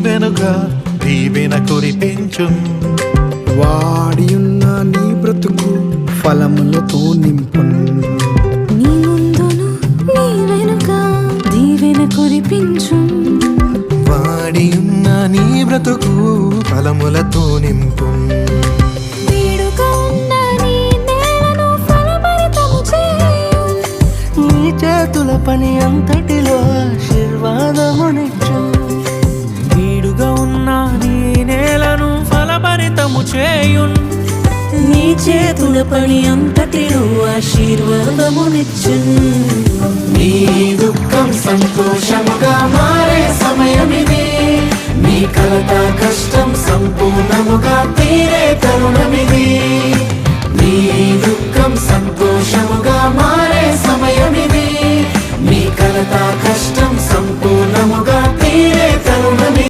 వెనుక దీవెన కురిపించు. వాడియున్న నీ బ్రతుకు ఫలములతో నింపును. నీ ముందును నీ వెనుక దీవెన కురిపించు. వాడియున్న నీ బ్రతుకు ఫలములతో నింపు. వీడుగా ఉన్న నీ నేలను ఫలభరితము చేయు. నీ చేతుల పని అంతటిలో ఆశీర్వాదమునిచ్చు. వీడుగా ఉన్న నీ నేలను ఫలభరితము చేయున్. నీ చేతుల పని అంతటిలో ఆశీర్వాదమునిచ్చు. నీ దుఃఖం సంతోషముగా మారే సమయమిది.